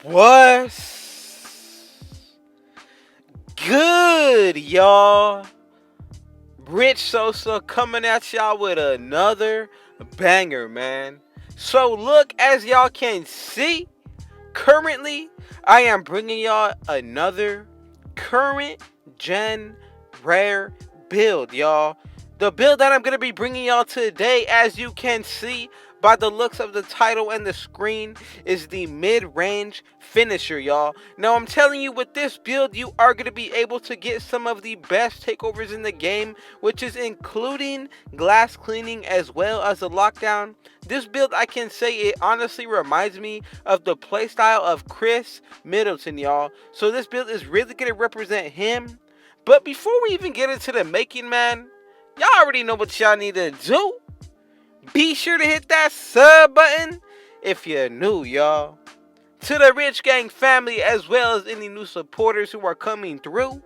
What's good, y'all? Rich Sosa coming at y'all with another banger, man. So look, as y'all can see, currently I am bringing y'all another current gen rare build, y'all. The build that I'm going to be bringing y'all today, as you can see by the looks of the title and the screen, is the mid-range finisher, y'all. Now, I'm telling you, with this build, you are going to be able to get some of the best takeovers in the game, which is including glass cleaning as well as a lockdown. This build, I can say it honestly reminds me of the playstyle of Khris Middleton, y'all. So this build is really going to represent him. But before we even get into the making, man, y'all already know what y'all need to do. Be sure to hit that sub button if you're new, y'all. To the Rich Gang family, as well as any new supporters who are coming through,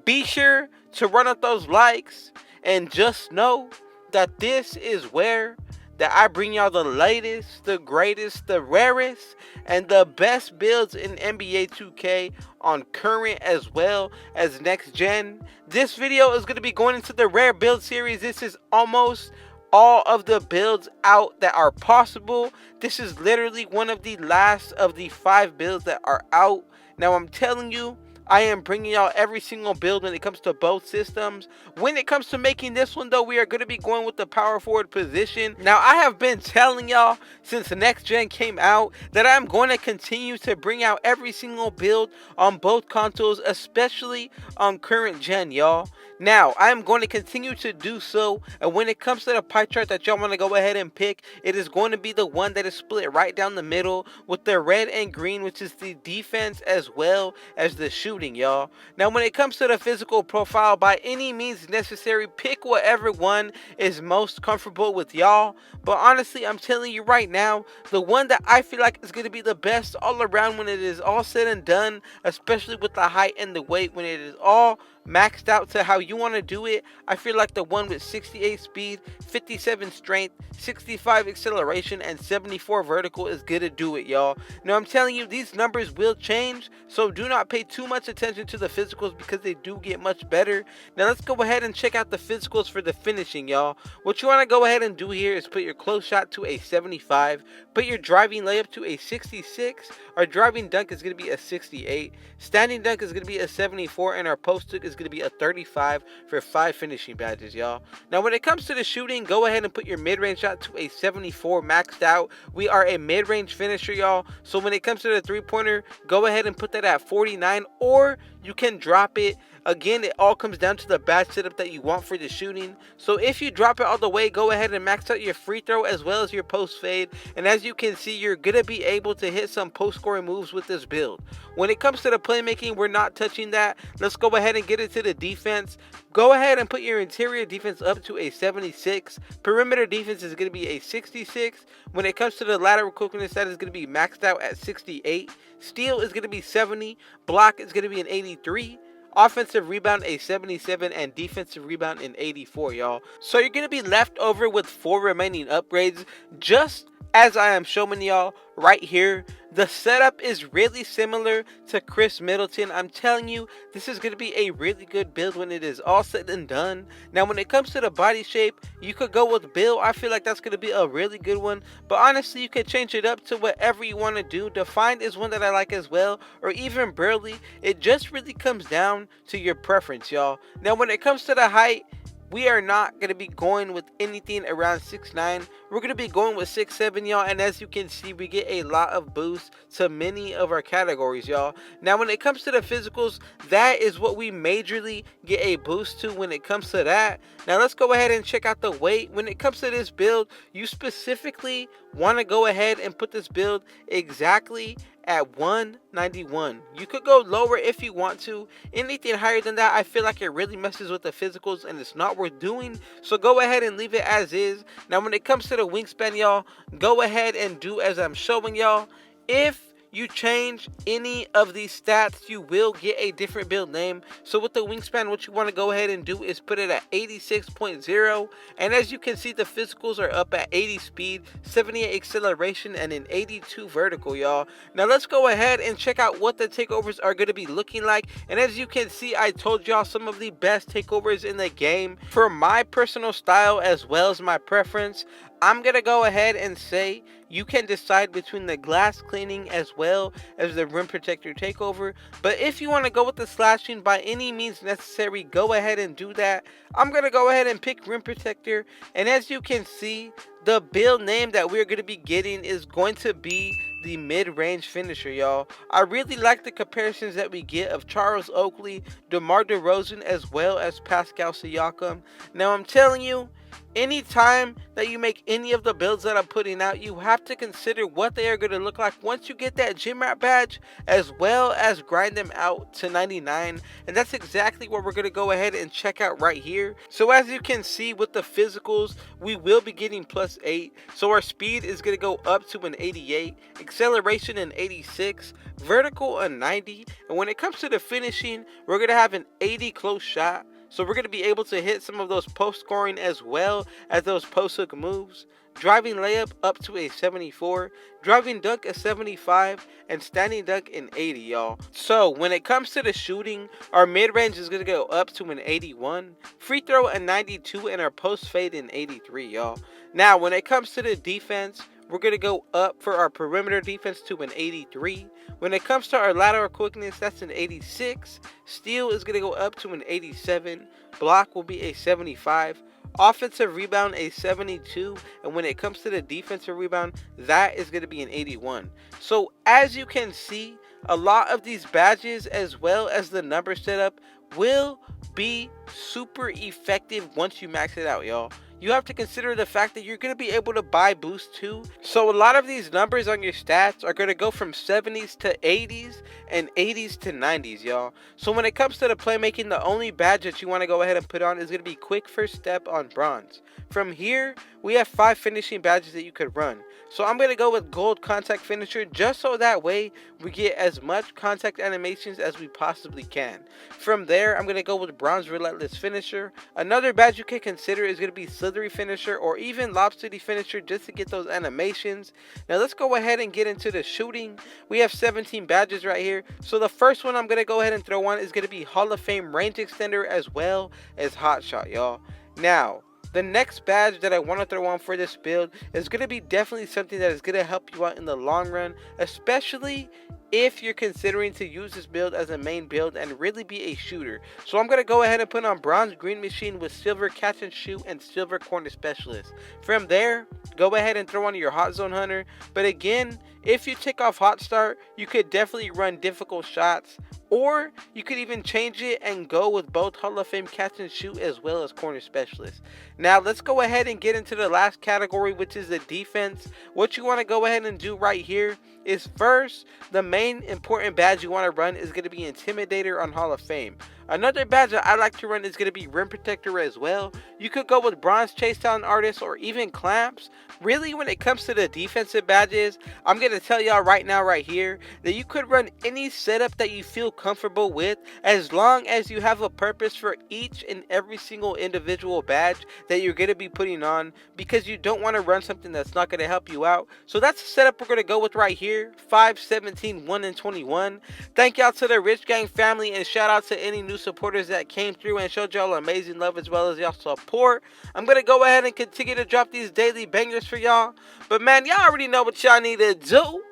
be sure to run up those likes, and just know that this is where that I bring y'all the latest, the greatest, the rarest, and the best builds in NBA 2K on current as well as next gen. This video is going to be going into the rare build series. This is almost all of the builds out that are possible. This is literally one of the last of the 5 builds that are out. Now, I'm telling you, I am bringing y'all every single build when it comes to both systems. When it comes to making this one, though, we are going to be going with the power forward position. Now, I have been telling y'all since the next gen came out that I'm going to continue to bring out every single build on both consoles, especially on current gen, y'all. Now, I'm going to continue to do so, and when it comes to the pie chart that y'all want to go ahead and pick, it is going to be the one that is split right down the middle with the red and green, which is the defense as well as the shooting, y'all. Now, when it comes to the physical profile, by any means necessary, pick whatever one is most comfortable with y'all. But honestly, I'm telling you right now, the one that I feel like is going to be the best all around when it is all said and done, especially with the height and the weight, when it is all maxed out to how you want to do it, I feel like the one with 68 speed, 57 strength, 65 acceleration, and 74 vertical is gonna do it, y'all. Now, I'm telling you, these numbers will change, so do not pay too much attention to the physicals because they do get much better. Now, let's go ahead and check out the physicals for the finishing, y'all. What you want to go ahead and do here is put your close shot to a 75, put your driving layup to a 66, our driving dunk is going to be a 68, standing dunk is going to be a 74, and our post hook is going to be a 35 for 5 finishing badges, y'all. Now, when it comes to the shooting, go ahead and put your mid-range shot to a 74 maxed out. We are a mid-range finisher, y'all. So when it comes to the three-pointer, go ahead and put that at 49, or you can drop it. Again, it all comes down to the bad setup that you want for the shooting. So if you drop it all the way, go ahead and max out your free throw as well as your post fade. And as you can see, you're going to be able to hit some post scoring moves with this build. When it comes to the playmaking, we're not touching that. Let's go ahead and get into the defense. Go ahead and put your interior defense up to a 76. Perimeter defense is going to be a 66. When it comes to the lateral quickness, that is going to be maxed out at 68. Steal is going to be 70. Block is going to be an 83. Offensive rebound a 77, and defensive rebound an 84, y'all. So you're going to be left over with 4 remaining upgrades, just as I am showing y'all right here. The setup is really similar to Khris Middleton. I'm telling you, this is going to be a really good build when it is all said and done. Now, when it comes to the body shape, you could go with Bill. I feel like that's going to be a really good one. But honestly, you can change it up to whatever you want to do. Defined is one that I like as well, or even Burley. It just really comes down to your preference, y'all. Now, when it comes to the height, we are not going to be going with anything around 6'9". We're going to be going with 6'7", y'all. And as you can see, we get a lot of boosts to many of our categories, y'all. Now, when it comes to the physicals, that is what we majorly get a boost to when it comes to that. Now, let's go ahead and check out the weight. When it comes to this build, you specifically want to go ahead and put this build exactly at 191. You could go lower if you want to. Anything higher than that, I feel like it really messes with the physicals and it's not worth doing. So go ahead and leave it as is. Now, when it comes to the wingspan, y'all, go ahead and do as I'm showing y'all. If you change any of these stats, you will get a different build name. So with the wingspan, what you want to go ahead and do is put it at 86.0. And as you can see, the physicals are up at 80 speed, 78 acceleration, and an 82 vertical, y'all. Now let's go ahead and check out what the takeovers are going to be looking like. And as you can see, I told y'all some of the best takeovers in the game. For my personal style as well as my preference, I'm going to go ahead and say you can decide between the glass cleaning as well as the rim protector takeover. But if you want to go with the slashing by any means necessary, go ahead and do that. I'm going to go ahead and pick rim protector. And as you can see, the build name that we're going to be getting is going to be the mid-range finisher, y'all. I really like the comparisons that we get of Charles Oakley, DeMar DeRozan, as well as Pascal Siakam. Now I'm telling you, anytime that you make any of the builds that I'm putting out, you have to consider what they are going to look like once you get that gym rat badge, as well as grind them out to 99. And that's exactly what we're going to go ahead and check out right here. So as you can see with the physicals, we will be getting +8. So our speed is going to go up to an 88, acceleration an 86, vertical a 90. And when it comes to the finishing, we're going to have an 80 close shot. So we're going to be able to hit some of those post scoring as well as those post hook moves. Driving layup up to a 74, driving dunk a 75, and standing dunk an 80, y'all. So when it comes to the shooting, our mid-range is going to go up to an 81, free throw a 92, and our post fade an 83, y'all. Now when it comes to the defense, we're going to go up for our perimeter defense to an 83. When it comes to our lateral quickness, that's an 86. Steal is going to go up to an 87. Block will be a 75. Offensive rebound a 72. And when it comes to the defensive rebound, that is going to be an 81. So as you can see, a lot of these badges as well as the number setup will be super effective once you max it out, y'all. You have to consider the fact that you're going to be able to buy boost too. So a lot of these numbers on your stats are going to go from 70s to 80s and 80s to 90s, y'all. So when it comes to the playmaking, the only badge that you want to go ahead and put on is going to be quick first step on bronze. From here, we have 5 finishing badges that you could run. So I'm going to go with gold contact finisher, just so that way we get as much contact animations as we possibly can. From there, I'm going to go with bronze relentless finisher. Another badge you can consider is going to be slithery finisher or even lob city finisher, just to get those animations. Now let's go ahead and get into the shooting. We have 17 badges right here. So the first one I'm going to go ahead and throw on is going to be Hall of Fame range extender as well as hot shot, y'all. Now the next badge that I want to throw on for this build is going to be definitely something that is going to help you out in the long run, especially if you're considering to use this build as a main build and really be a shooter. So I'm going to go ahead and put on bronze green machine with silver catch and shoot and silver corner specialist. From there, go ahead and throw on your hot zone hunter. But again, if you take off hot start, you could definitely run difficult shots, or you could even change it and go with both Hall of Fame catch and shoot as well as corner specialist. Now let's go ahead and get into the last category, which is the defense. What you want to go ahead and do right here is first, the main important badge you want to run is going to be Intimidator on Hall of Fame. Another badge that I like to run is going to be Rim Protector as well. You could go with Bronze Chase Down Artist or even Clamps. Really, when it comes to the defensive badges, I'm going to tell y'all right now, right here, that you could run any setup that you feel comfortable with, as long as you have a purpose for each and every single individual badge that you're going to be putting on, because you don't want to run something that's not going to help you out. So that's the setup we're going to go with right here, 5, 17, 1, and 21. Thank y'all to the Rich Gang family, and shout out to any new supporters that came through and showed y'all amazing love as well as y'all support. I'm going to go ahead and continue to drop these daily bangers for y'all. But man, y'all already know what y'all need to do.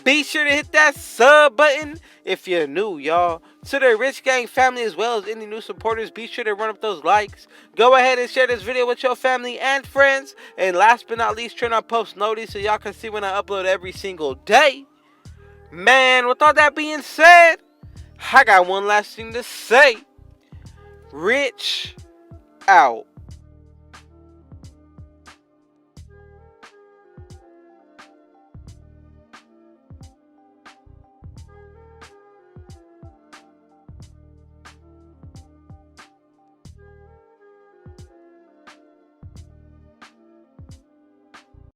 Be sure to hit that sub button if you're new, y'all. To the Rich Gang family as well as any new supporters, be sure to run up those likes. Go ahead and share this video with your family and friends. And last but not least, turn on post notice so y'all can see when I upload every single day. Man, with all that being said, I got one last thing to say. Rich out.